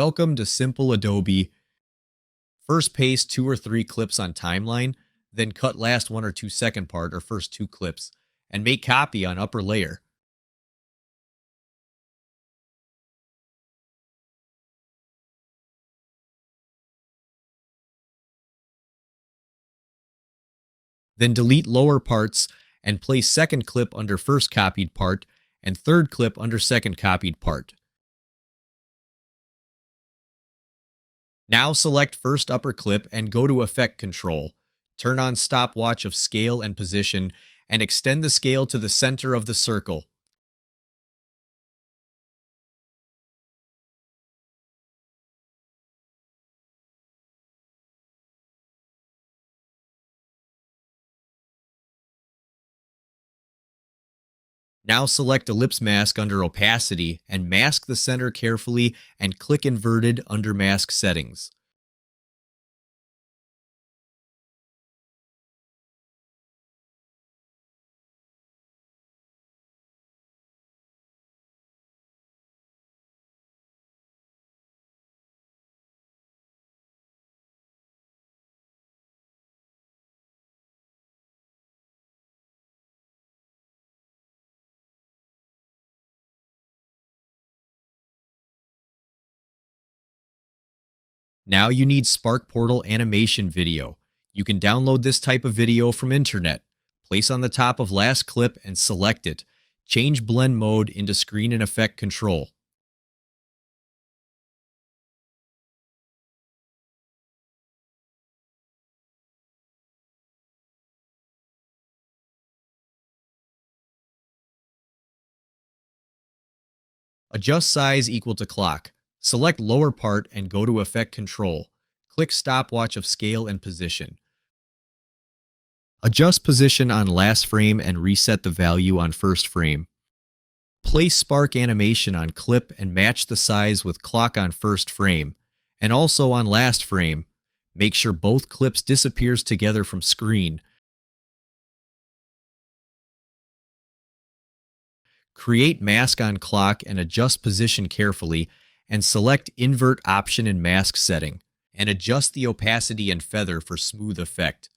Welcome to Simple Adobe. First paste 2 or 3 clips on timeline, then cut last 1 or 2 second part or first 2 clips, and make copy on upper layer. Then delete lower parts and place second clip under first copied part and third clip under second copied part. Now select first upper clip and go to Effect Control. Turn on stopwatch of scale and position and extend the scale to the center of the circle. Now select Ellipse Mask under Opacity and mask the center carefully and click Inverted under Mask Settings. Now you need Spark Portal animation video. You can download this type of video from internet. Place on the top of last clip and select it. Change blend mode into screen and effect control. Adjust size equal to clock. Select lower part and go to effect control. Click stopwatch of scale and position. Adjust position on last frame and reset the value on first frame. Place spark animation on clip and match the size with clock on first frame, and also on last frame. Make sure both clips disappears together from screen. Create mask on clock and adjust position carefully, and select invert option in mask setting, and adjust the opacity and feather for smooth effect.